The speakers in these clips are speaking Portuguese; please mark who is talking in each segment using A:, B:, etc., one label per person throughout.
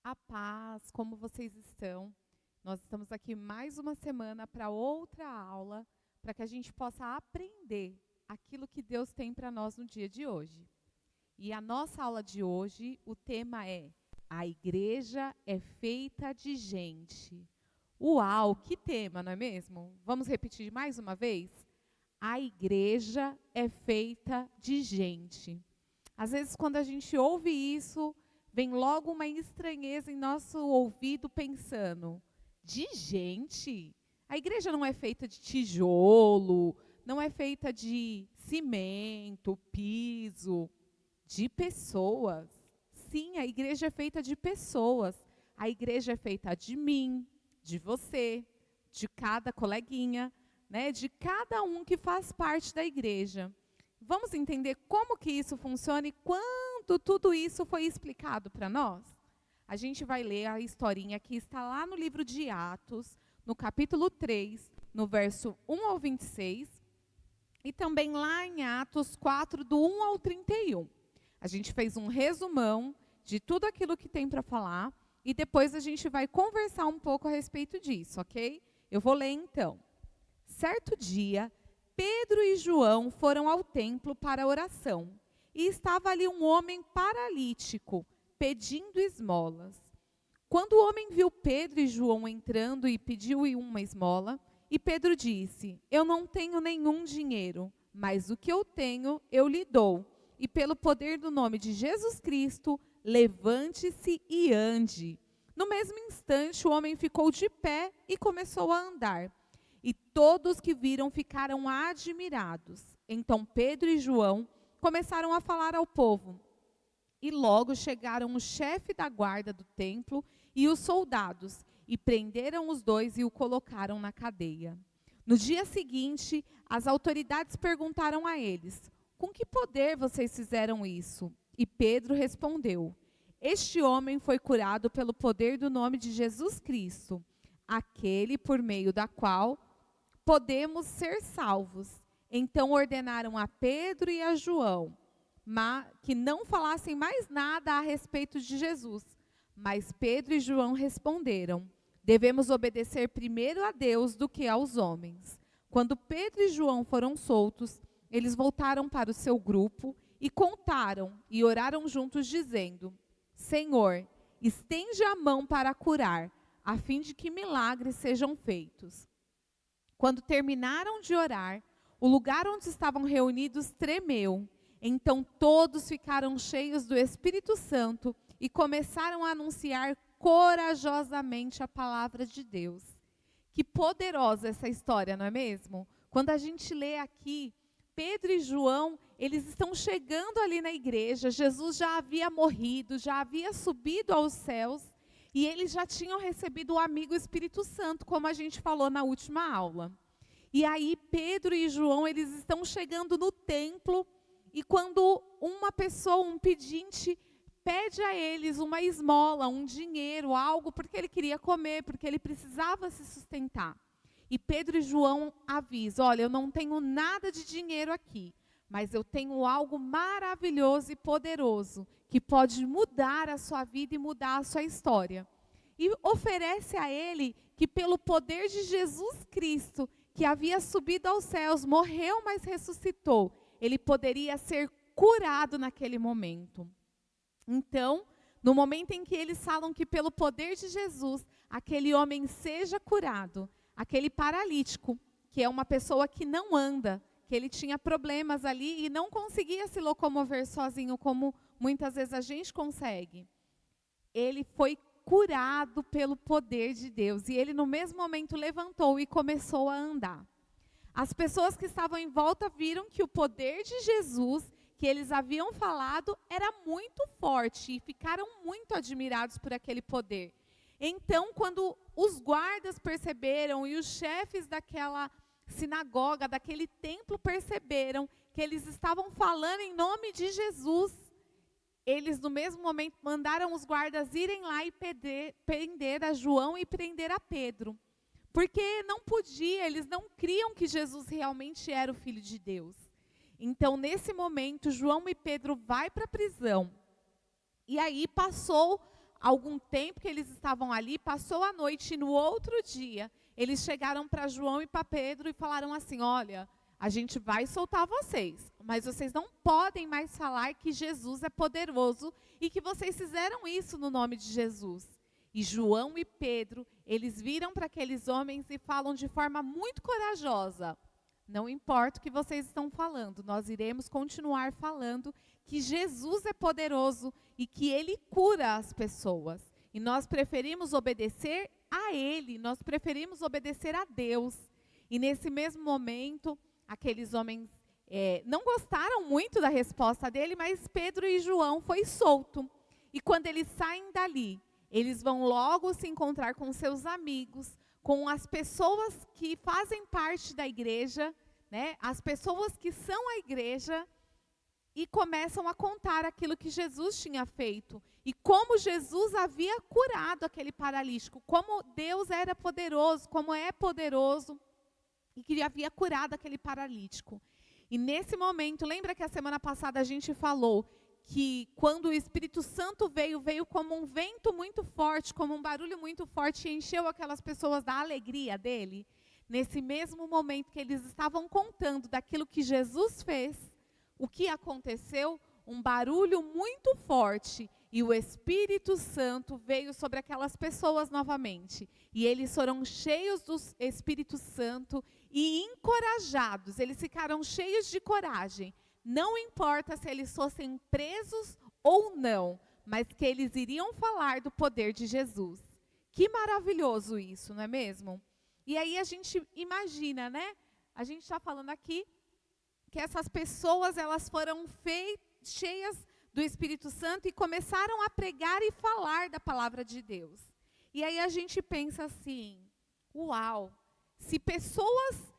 A: A paz, como vocês estão? Nós estamos aqui mais uma semana para outra aula, para que a gente possa aprender aquilo que Deus tem para nós no dia de hoje. E a nossa aula de hoje, o tema é: a igreja é feita de gente. Uau, que tema, não é mesmo? Vamos repetir mais uma vez? A igreja é feita de gente. Às vezes, quando a gente ouve isso, vem logo uma estranheza em nosso ouvido pensando: de gente? A igreja não é feita de tijolo, não é feita de cimento, piso, de pessoas. Sim, a igreja é feita de pessoas. A igreja é feita de mim, de você, de cada coleguinha, né, de cada um que faz parte da igreja. Vamos entender como que isso funciona e quando tudo isso foi explicado para nós? A gente vai ler a historinha que está lá no livro de Atos, no capítulo 3, no verso 1 ao 26, e também lá em Atos 4, do 1 ao 31. A gente fez um resumão de tudo aquilo que tem para falar e depois a gente vai conversar um pouco a respeito disso, ok? Eu vou ler então. Certo dia, Pedro e João foram ao templo para a oração, e estava ali um homem paralítico, pedindo esmolas. Quando o homem viu Pedro e João entrando e pediu-lhe uma esmola, e Pedro disse: Eu não tenho nenhum dinheiro, mas o que eu tenho eu lhe dou, e pelo poder do nome de Jesus Cristo, levante-se e ande. No mesmo instante, o homem ficou de pé e começou a andar. E todos que viram ficaram admirados. Então Pedro e João começaram a falar ao povo. E logo chegaram o chefe da guarda do templo e os soldados, e prenderam os dois e o colocaram na cadeia. No dia seguinte, as autoridades perguntaram a eles: Com que poder vocês fizeram isso? E Pedro respondeu: Este homem foi curado pelo poder do nome de Jesus Cristo, aquele por meio da qual podemos ser salvos. Então ordenaram a Pedro e a João que não falassem mais nada a respeito de Jesus. Mas Pedro e João responderam: Devemos obedecer primeiro a Deus do que aos homens. Quando Pedro e João foram soltos, eles voltaram para o seu grupo e contaram e oraram juntos, dizendo: Senhor, estende a mão para curar, a fim de que milagres sejam feitos. Quando terminaram de orar, o lugar onde estavam reunidos tremeu. Então todos ficaram cheios do Espírito Santo e começaram a anunciar corajosamente a palavra de Deus. Que poderosa essa história, não é mesmo? Quando a gente lê aqui, Pedro e João, eles estão chegando ali na igreja. Jesus já havia morrido, já havia subido aos céus. E eles já tinham recebido o amigo Espírito Santo, como a gente falou na última aula. E aí Pedro e João, eles estão chegando no templo, e quando uma pessoa, um pedinte, pede a eles uma esmola, um dinheiro, algo, porque ele queria comer, porque ele precisava se sustentar. E Pedro e João avisam: olha, eu não tenho nada de dinheiro aqui, mas eu tenho algo maravilhoso e poderoso, que pode mudar a sua vida e mudar a sua história. E oferece a ele que pelo poder de Jesus Cristo, que havia subido aos céus, morreu, mas ressuscitou, ele poderia ser curado naquele momento. Então, no momento em que eles falam que pelo poder de Jesus, aquele homem seja curado, aquele paralítico, que é uma pessoa que não anda, que ele tinha problemas ali e não conseguia se locomover sozinho, como muitas vezes a gente consegue. Ele foi curado pelo poder de Deus, e ele no mesmo momento levantou e começou a andar. As pessoas que estavam em volta viram que o poder de Jesus, que eles haviam falado, era muito forte e ficaram muito admirados por aquele poder. Então, quando os guardas perceberam e os chefes daquela sinagoga, daquele templo perceberam que eles estavam falando em nome de Jesus, eles no mesmo momento mandaram os guardas irem lá e prender a João e prender a Pedro. Porque não podia, eles não criam que Jesus realmente era o Filho de Deus. Então, nesse momento, João e Pedro vão para a prisão. E aí passou algum tempo que eles estavam ali, passou a noite e no outro dia, eles chegaram para João e para Pedro e falaram assim: olha, a gente vai soltar vocês, mas vocês não podem mais falar que Jesus é poderoso e que vocês fizeram isso no nome de Jesus. E João e Pedro, eles viram para aqueles homens e falam de forma muito corajosa: não importa o que vocês estão falando, nós iremos continuar falando que Jesus é poderoso e que Ele cura as pessoas. E nós preferimos obedecer a Ele, nós preferimos obedecer a Deus. E nesse mesmo momento, aqueles homens não gostaram muito da resposta dele, mas Pedro e João foi solto. E quando eles saem dali, eles vão logo se encontrar com seus amigos, com as pessoas que fazem parte da igreja, né, as pessoas que são a igreja, e começam a contar aquilo que Jesus tinha feito. E como Jesus havia curado aquele paralítico, como Deus era poderoso, como é poderoso, e que havia curado aquele paralítico. E nesse momento, lembra que a semana passada a gente falou que quando o Espírito Santo veio como um vento muito forte, como um barulho muito forte, e encheu aquelas pessoas da alegria dele? Nesse mesmo momento que eles estavam contando daquilo que Jesus fez, o que aconteceu? Um barulho muito forte, e o Espírito Santo veio sobre aquelas pessoas novamente. E eles foram cheios do Espírito Santo e encorajados, eles ficaram cheios de coragem. Não importa se eles fossem presos ou não, mas que eles iriam falar do poder de Jesus. Que maravilhoso isso, não é mesmo? E aí a gente imagina, né? A gente está falando aqui que essas pessoas, elas foram cheias do Espírito Santo e começaram a pregar e falar da palavra de Deus. E aí a gente pensa assim: uau, se pessoas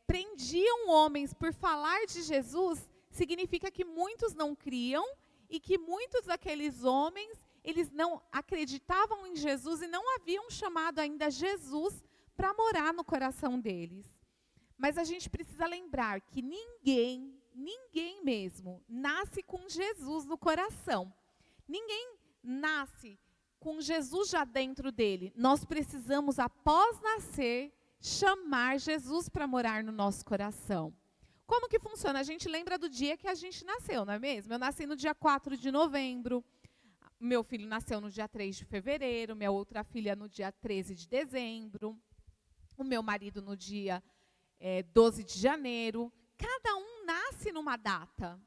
A: prendiam homens por falar de Jesus, significa que muitos não criam e que muitos daqueles homens, eles não acreditavam em Jesus e não haviam chamado ainda Jesus para morar no coração deles. Mas a gente precisa lembrar que ninguém mesmo nasce com Jesus no coração. Ninguém nasce com Jesus já dentro dele. Nós precisamos, após nascer, chamar Jesus para morar no nosso coração. Como que funciona? A gente lembra do dia que a gente nasceu, não é mesmo? Eu nasci no dia 4 de novembro, meu filho nasceu no dia 3 de fevereiro, minha outra filha no dia 13 de dezembro, o meu marido no dia 12 de janeiro. Cada um nasce numa data.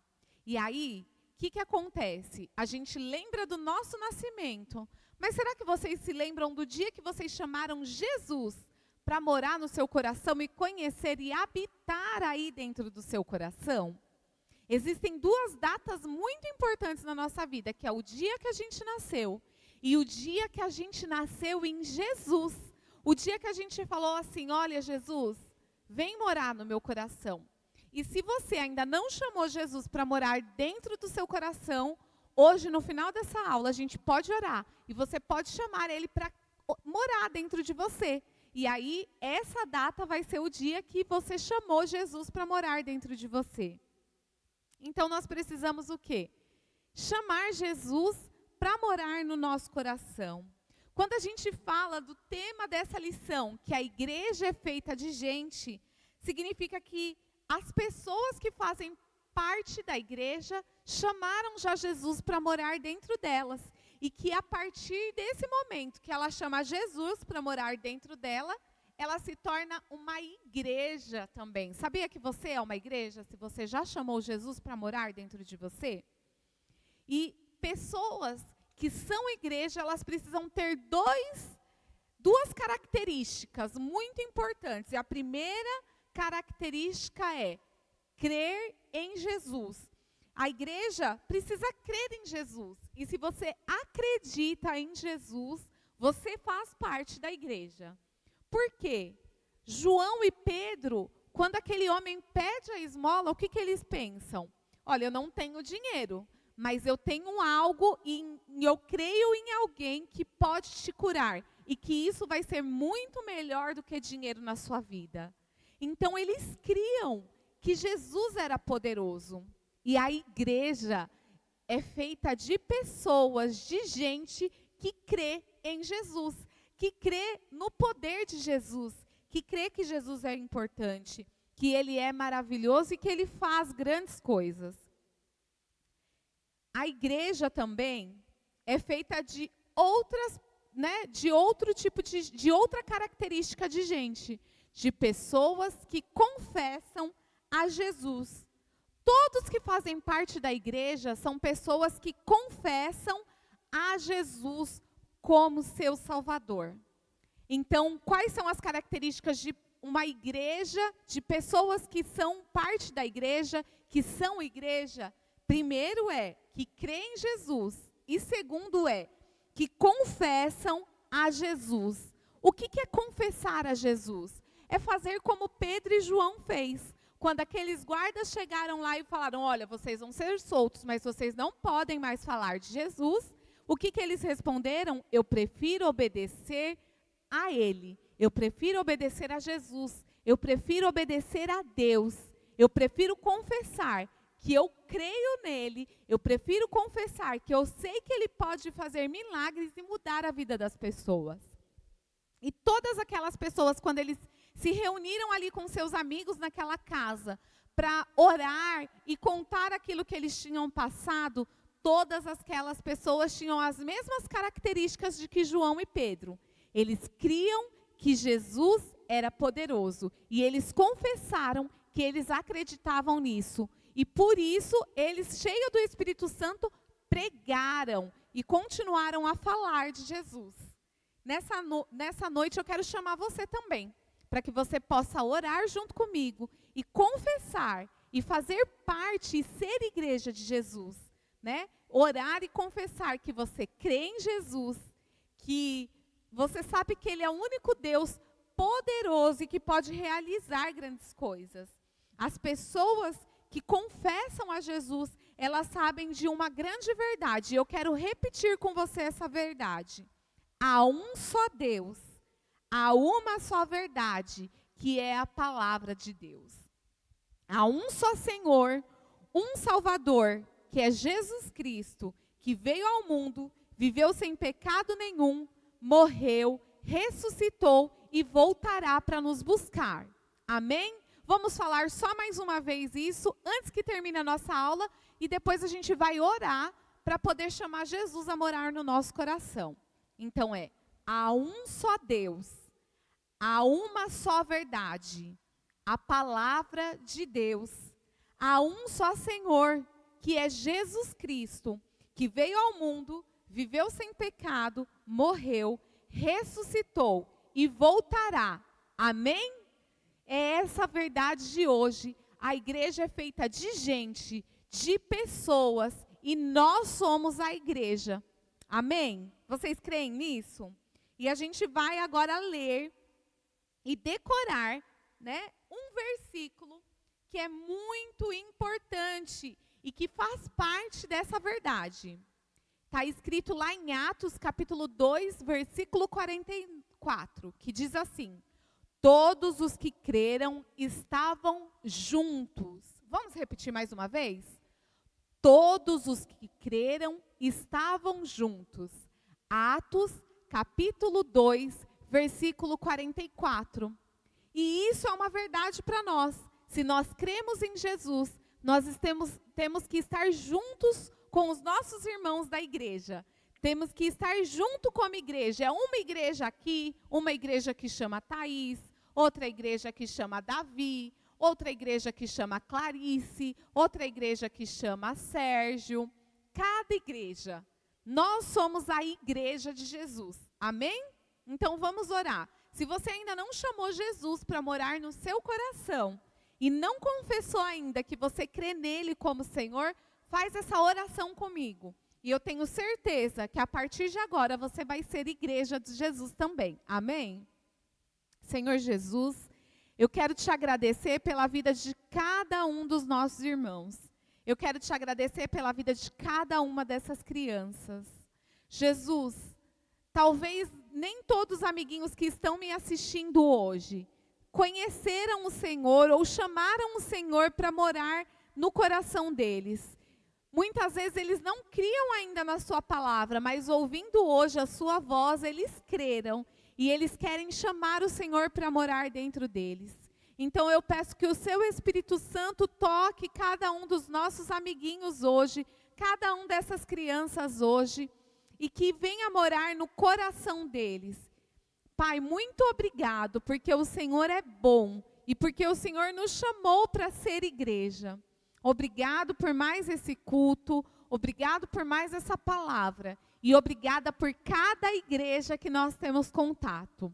A: E aí, o que acontece? A gente lembra do nosso nascimento, mas será que vocês se lembram do dia que vocês chamaram Jesus para morar no seu coração e conhecer e habitar aí dentro do seu coração? Existem duas datas muito importantes na nossa vida, que é o dia que a gente nasceu e o dia que a gente nasceu em Jesus. O dia que a gente falou assim: olha, Jesus, vem morar no meu coração. E se você ainda não chamou Jesus para morar dentro do seu coração, hoje, no final dessa aula, a gente pode orar. E você pode chamar Ele para morar dentro de você. E aí, essa data vai ser o dia que você chamou Jesus para morar dentro de você. Então, nós precisamos o quê? Chamar Jesus para morar no nosso coração. Quando a gente fala do tema dessa lição, que a igreja é feita de gente, significa que as pessoas que fazem parte da igreja chamaram já Jesus para morar dentro delas. E que a partir desse momento que ela chama Jesus para morar dentro dela, ela se torna uma igreja também. Sabia que você é uma igreja, se você já chamou Jesus para morar dentro de você? E pessoas que são igreja, elas precisam ter duas características muito importantes. E a primeira característica é crer em Jesus. A igreja precisa crer em Jesus. E se você acredita em Jesus, você faz parte da igreja. Por quê? João e Pedro, quando aquele homem pede a esmola, o que eles pensam? Olha, eu não tenho dinheiro, mas eu tenho algo e eu creio em alguém que pode te curar. E que isso vai ser muito melhor do que dinheiro na sua vida. Então, eles criam que Jesus era poderoso. E a igreja é feita de pessoas, de gente que crê em Jesus, que crê no poder de Jesus, que crê que Jesus é importante, que Ele é maravilhoso e que Ele faz grandes coisas. A igreja também é feita de outras, de outro tipo de outra característica de gente, de pessoas que confessam a Jesus. Todos que fazem parte da igreja são pessoas que confessam a Jesus como seu Salvador. Então, quais são as características de uma igreja, de pessoas que são parte da igreja, que são igreja? Primeiro é que creem em Jesus e segundo é que confessam a Jesus. O que é confessar a Jesus? É fazer como Pedro e João fez. Quando aqueles guardas chegaram lá e falaram, olha, vocês vão ser soltos, mas vocês não podem mais falar de Jesus. O que eles responderam? Eu prefiro obedecer a Ele. Eu prefiro obedecer a Jesus. Eu prefiro obedecer a Deus. Eu prefiro confessar que eu creio nele. Eu prefiro confessar que eu sei que Ele pode fazer milagres e mudar a vida das pessoas. E todas aquelas pessoas, quando eles se reuniram ali com seus amigos naquela casa, para orar e contar aquilo que eles tinham passado, todas aquelas pessoas tinham as mesmas características de que João e Pedro. Eles criam que Jesus era poderoso e eles confessaram que eles acreditavam nisso. E por isso, eles, cheios do Espírito Santo, pregaram e continuaram a falar de Jesus. Nessa noite eu quero chamar você também, para que você possa orar junto comigo e confessar e fazer parte e ser igreja de Jesus, né? Orar e confessar que você crê em Jesus, que você sabe que Ele é o único Deus poderoso e que pode realizar grandes coisas. As pessoas que confessam a Jesus, elas sabem de uma grande verdade. Eu quero repetir com você essa verdade. Há um só Deus, há uma só verdade, que é a palavra de Deus. Há um só Senhor, um Salvador, que é Jesus Cristo, que veio ao mundo, viveu sem pecado nenhum, morreu, ressuscitou e voltará para nos buscar. Amém? Vamos falar só mais uma vez isso, antes que termine a nossa aula, e depois a gente vai orar para poder chamar Jesus a morar no nosso coração. Então há um só Deus, há uma só verdade, a palavra de Deus. Há um só Senhor, que é Jesus Cristo, que veio ao mundo, viveu sem pecado, morreu, ressuscitou e voltará. Amém? É essa a verdade de hoje. A igreja é feita de gente, de pessoas, e nós somos a igreja. Amém? Vocês creem nisso? E a gente vai agora ler e decorar, um versículo que é muito importante e que faz parte dessa verdade. Está escrito lá em Atos, capítulo 2, versículo 44, que diz assim: todos os que creram estavam juntos. Vamos repetir mais uma vez? Todos os que creram estavam juntos. Atos, capítulo 2, versículo 44. E isso é uma verdade para nós. Se nós cremos em Jesus, nós temos que estar juntos com os nossos irmãos da igreja. Temos que estar junto como igreja. É uma igreja aqui, uma igreja que chama Thaís, outra igreja que chama Davi, outra igreja que chama Clarice, outra igreja que chama Sérgio. Cada igreja. Nós somos a igreja de Jesus. Amém? Então vamos orar. Se você ainda não chamou Jesus para morar no seu coração e não confessou ainda que você crê nele como Senhor, faz essa oração comigo. E eu tenho certeza que a partir de agora você vai ser igreja de Jesus também. Amém? Senhor Jesus, eu quero te agradecer pela vida de cada um dos nossos irmãos. Eu quero te agradecer pela vida de cada uma dessas crianças. Jesus, talvez nem todos os amiguinhos que estão me assistindo hoje conheceram o Senhor ou chamaram o Senhor para morar no coração deles. Muitas vezes eles não criam ainda na sua palavra, mas ouvindo hoje a sua voz, eles creram. E eles querem chamar o Senhor para morar dentro deles. Então eu peço que o seu Espírito Santo toque cada um dos nossos amiguinhos hoje, cada um dessas crianças hoje, e que venha morar no coração deles. Pai, muito obrigado, porque o Senhor é bom e porque o Senhor nos chamou para ser igreja. Obrigado por mais esse culto, obrigado por mais essa palavra e obrigada por cada igreja que nós temos contato.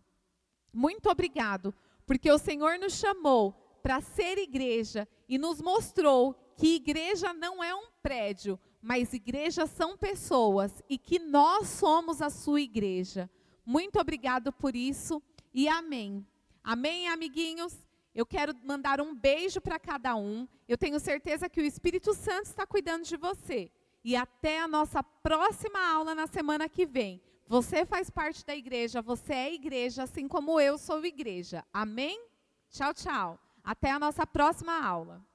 A: Muito obrigado, porque o Senhor nos chamou para ser igreja e nos mostrou que igreja não é um prédio, mas igrejas são pessoas e que nós somos a sua igreja. Muito obrigado por isso e amém. Amém, amiguinhos? Eu quero mandar um beijo para cada um. Eu tenho certeza que o Espírito Santo está cuidando de você. E até a nossa próxima aula na semana que vem. Você faz parte da igreja, você é igreja, assim como eu sou igreja. Amém? Tchau, tchau. Até a nossa próxima aula.